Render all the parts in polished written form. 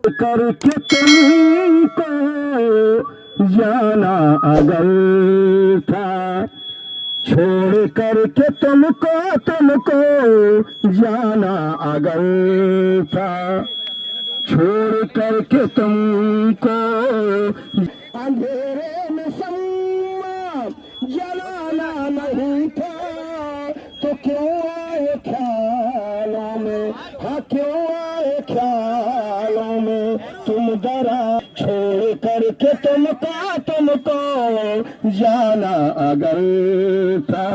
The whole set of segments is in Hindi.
करके तुमको जाना अगर था, छोड़ करके तुमको जाना अगर था, छोड़ करके तुमको अंधेरे में सम्मा जलाना नहीं था, तो क्यों आए ख्यालों में, हाँ क्यों आए ख्यालों में तुम डरा, छोड़ करके तुमको जाना अगर था।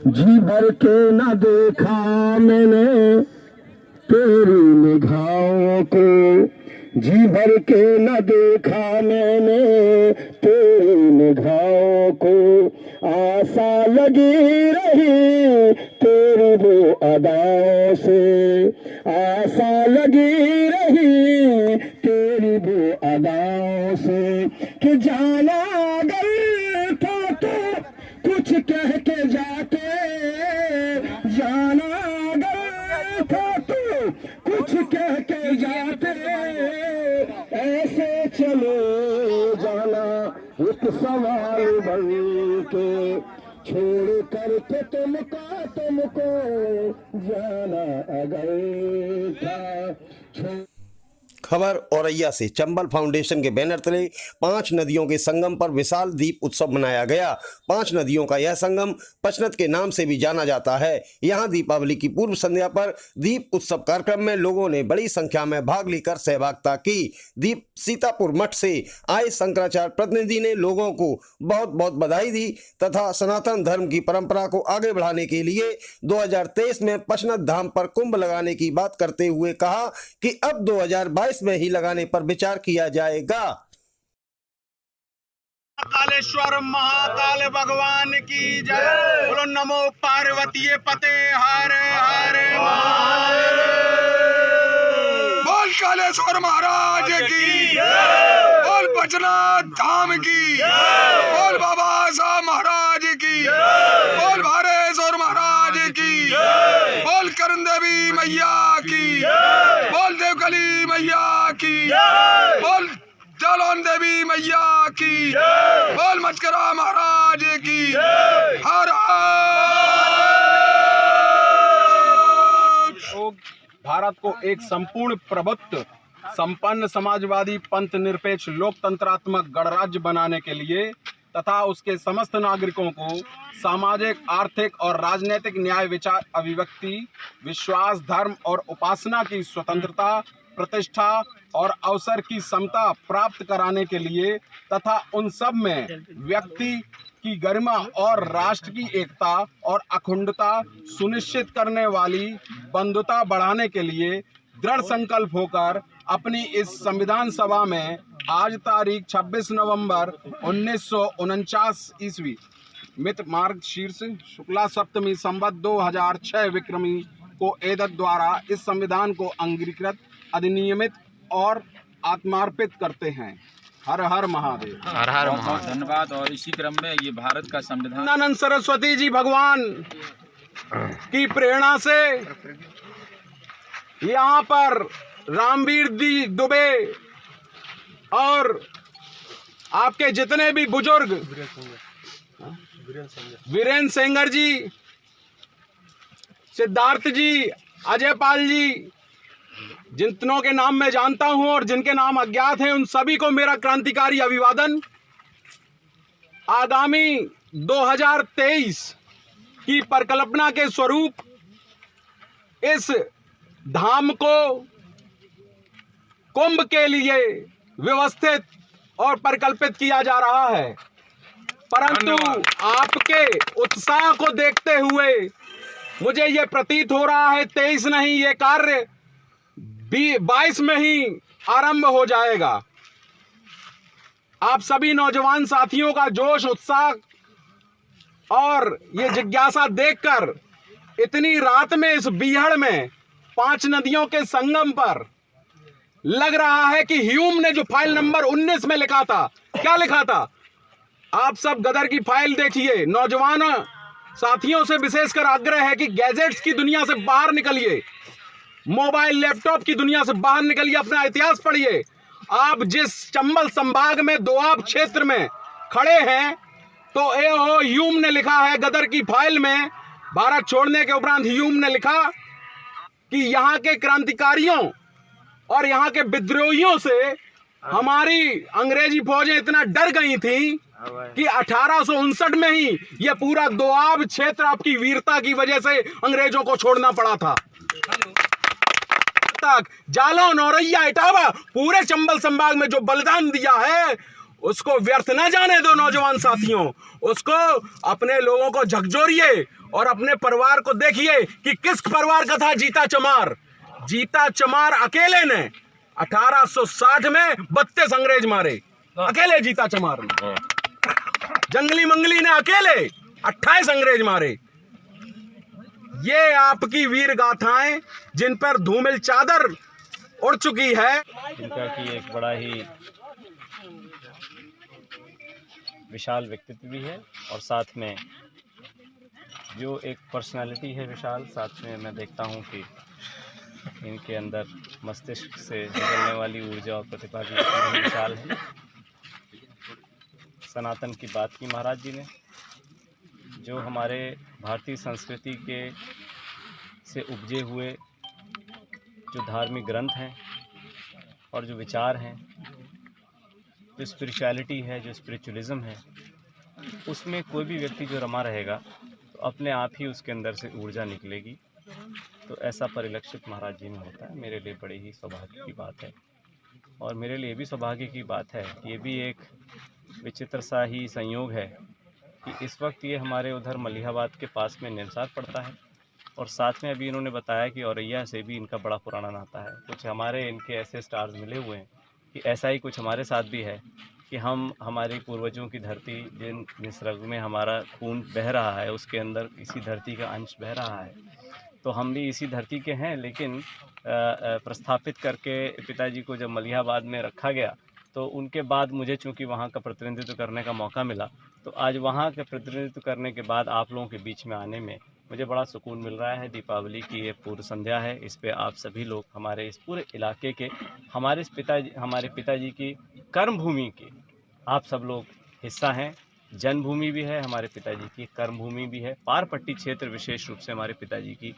जी भर के न देखा मैंने तेरी निगाहों को, जी भर के न देखा मैंने तेरी निगाहों को, आशा लगी रही तेरी वो अदाओं से, आशा लगी रही तेरी वो अदाओं से, कि जाना अगर था तो कुछ कह के जाते, जाना अगर था तो कुछ कह के जाते, ऐसे चले जाना एक सवाल बन के, छोड़ करके तुमको जाना अगर था। खबर औरैया से चंबल फाउंडेशन के बैनर तले 5 नदियों के संगम पर विशाल दीप उत्सव मनाया गया। 5 नदियों का यह संगम पचनद के नाम से भी जाना जाता है। यहां दीपावली की पूर्व संध्या पर दीप उत्सव कार्यक्रम में लोगों ने बड़ी संख्या में भाग लेकर सहभागिता की। दीप सीतापुर मठ से आए शंकराचार्य प्रतिनिधि ने लोगों को बहुत बहुत बधाई दी तथा सनातन धर्म की परंपरा को आगे बढ़ाने के लिए 2023 में पचनद धाम पर कुंभ लगाने की बात करते हुए कहा कि अब 2022 में ही लगाने पर विचार किया जाएगा। कालेश्वर महाकाल भगवान की जय। बोलो नमो पार्वती पते हर हर महादेव। बोल कालेश्वर महाराज की, बोल पचनाद धाम की, बोल बाबा साहब महाराज की, बोल भारेश्वर महाराज की, बोल करण देवी मैया की, बोल देवकली मैया की, बोल जालौन देवी मैया की, बोल मचकरा महाराज की, हर भारत को एक संपूर्ण प्रभुत्व संपन्न समाजवादी पंथ निरपेक्ष लोकतंत्रात्मक गणराज्य बनाने के लिए तथा उसके समस्त नागरिकों को सामाजिक, आर्थिक और राजनीतिक न्याय, विचार, अभिव्यक्ति, विश्वास, धर्म और उपासना की स्वतंत्रता, प्रतिष्ठा और अवसर की समता प्राप्त कराने के लिए तथा उन सब में व्यक्ति की गरिमा और राष्ट्र की एकता और अखंडता सुनिश्चित करने वाली बंधुता बढ़ाने के लिए दृढ़ संकल्प होकर अपनी इस संविधान सभा में आज तारीख 26 नवंबर 1949 ईस्वी मित मार्गशीर्ष शुक्ला सप्तमी संवत 2006 विक्रमी को एतद द्वारा इस संविधान को अंगीकृत, अधिनियमित और आत्मार्पित करते हैं। हर हर महादेव। हर हर महादेव। धन्यवाद। और इसी क्रम में ये भारत का संविधान आनंद सरस्वती जी भगवान की प्रेरणा से यहाँ पर रामवीर दी दुबे और आपके जितने भी बुजुर्ग, वीरेंद्र सेंगर जी, सिद्धार्थ जी, अजय पाल जी, जितनों के नाम मैं जानता हूं और जिनके नाम अज्ञात हैं, उन सभी को मेरा क्रांतिकारी अभिवादन। आगामी 2023 की परिकल्पना के स्वरूप इस धाम को कुंभ के लिए व्यवस्थित और परिकल्पित किया जा रहा है, परंतु आपके उत्साह को देखते हुए मुझे यह प्रतीत हो रहा है 23 नहीं, ये कार्य 22 में ही आरंभ हो जाएगा। आप सभी नौजवान साथियों का जोश, उत्साह और ये जिज्ञासा देखकर इतनी रात में इस बीहड़ में 5 नदियों के संगम पर लग रहा है कि ह्यूम ने जो फाइल नंबर 19 में लिखा था, क्या लिखा था? आप सब गदर की फाइल देखिए। नौजवान साथियों से विशेषकर आग्रह है कि गैजेट्स की दुनिया से बाहर निकलिए। मोबाइल लैपटॉप की दुनिया से बाहर निकलिए, अपना इतिहास पढ़िए। आप जिस चंबल संभाग में दोआब क्षेत्र में खड़े हैं, तो ए.ओ. ह्यूम ने लिखा है गदर की फाइल में, भारत छोड़ने के उपरांत ह्यूम ने लिखा कि यहाँ के क्रांतिकारियों और यहाँ के विद्रोहियों से हमारी अंग्रेजी फौजें इतना डर गई थी कि 1859 में ही यह पूरा दोआब क्षेत्र आपकी वीरता की वजह से अंग्रेजों को छोड़ना पड़ा था। तक जालौन, औरैया, इटावा, पूरे चंबल संभाग में जो बलिदान दिया है उसको व्यर्थ न जाने दो नौजवान साथियों। उसको अपने लोगों को झकझोरिए और अपने परिवार को देखिए कि किस परिवार का था जीता चमार। जीता चमार अकेले ने 1860 में 32 अंग्रेज मारे, अकेले जीता चमार ने। जंगली मंगली ने अकेले 28 अंग्रेज मारे। ये आपकी वीर गाथाएं जिन पर धूमिल चादर उड़ चुकी है। इनका की एक बड़ा ही विशाल व्यक्तित्व भी है और साथ में जो एक पर्सनालिटी है विशाल, साथ में मैं देखता हूँ कि इनके अंदर मस्तिष्क से निकलने वाली ऊर्जा और प्रतिभा भी विशाल है। सनातन की बात की महाराज जी ने, जो हमारे भारतीय संस्कृति के से उपजे हुए जो धार्मिक ग्रंथ हैं और जो विचार हैं, जो स्पिरिचुअलिटी है, जो स्पिरिचुअलिज्म है, उसमें कोई भी व्यक्ति जो रमा रहेगा तो अपने आप ही उसके अंदर से ऊर्जा निकलेगी। तो ऐसा परिलक्षित महाराज जी में होता है। मेरे लिए बड़ी ही सौभाग्य की बात है और मेरे लिए भी सौभाग्य की बात है। ये भी एक विचित्र सा ही संयोग है कि इस वक्त ये हमारे उधर मलिहाबाद के पास में निमसार पड़ता है और साथ में अभी इन्होंने बताया कि औरैया से भी इनका बड़ा पुराना नाता है। कुछ हमारे इनके ऐसे स्टार्स मिले हुए हैं कि ऐसा ही कुछ हमारे साथ भी है कि हम हमारे पूर्वजों की धरती, जिस रग में हमारा खून बह रहा है, उसके अंदर इसी धरती का अंश बह रहा है। तो हम भी इसी धरती के हैं, लेकिन प्रस्थापित करके पिताजी को जब मलिहाबाद में रखा गया तो उनके बाद मुझे चूँकि वहाँ का प्रतिनिधित्व करने का मौका मिला, तो आज वहाँ के प्रतिनिधित्व करने के बाद आप लोगों के बीच में आने में मुझे बड़ा सुकून मिल रहा है। दीपावली की ये पूर्व संध्या है, इस पे आप सभी लोग हमारे इस पूरे इलाके के हमारे पिताजी की कर्मभूमि के आप सब लोग हिस्सा हैं। जन्मभूमि भी है हमारे पिताजी की, कर्मभूमि भी है। पारपट्टी क्षेत्र विशेष रूप से हमारे पिताजी की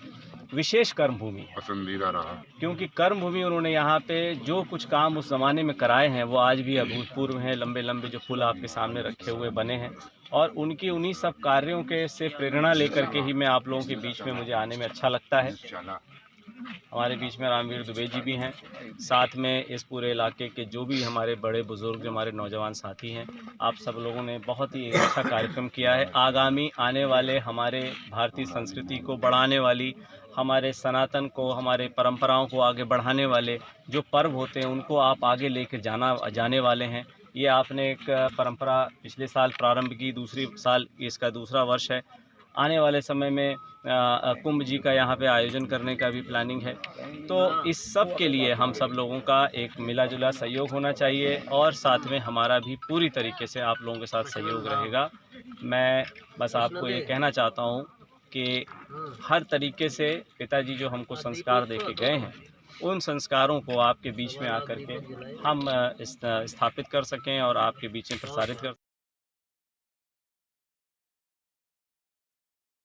विशेष कर्मभूमि है, पसंदीदा रहा, क्योंकि कर्मभूमि उन्होंने यहाँ पे जो कुछ काम उस ज़माने में कराए हैं वो आज भी अभूतपूर्व हैं। लंबे लंबे जो फूल आपके सामने रखे हुए बने हैं और उनकी उन्हीं सब कार्यों के से प्रेरणा लेकर के ही मैं आप लोगों के बीच में मुझे आने में अच्छा लगता है। हमारे बीच में रामवीर दुबे जी भी हैं, साथ में इस पूरे इलाके के जो भी हमारे बड़े बुजुर्ग, जो हमारे नौजवान साथी हैं, आप सब लोगों ने बहुत ही अच्छा कार्यक्रम किया है। आगामी आने वाले हमारे भारतीय संस्कृति को बढ़ाने वाली, हमारे सनातन को, हमारे परंपराओं को आगे बढ़ाने वाले जो पर्व होते हैं उनको आप आगे लेकर जाने वाले हैं। ये आपने एक परंपरा पिछले साल प्रारंभ की, दूसरी साल इसका दूसरा वर्ष है। आने वाले समय में कुंभ जी का यहाँ पे आयोजन करने का भी प्लानिंग है। तो इस सब के लिए हम सब लोगों का एक मिला जुला सहयोग होना चाहिए और साथ में हमारा भी पूरी तरीके से आप लोगों के साथ सहयोग रहेगा। मैं बस आपको ये कहना चाहता हूँ कि हर तरीके से पिताजी जो हमको संस्कार दे के गए हैं, उन संस्कारों को आपके बीच में आकर के हम स्थापित कर सकें और आपके बीच में प्रसारित कर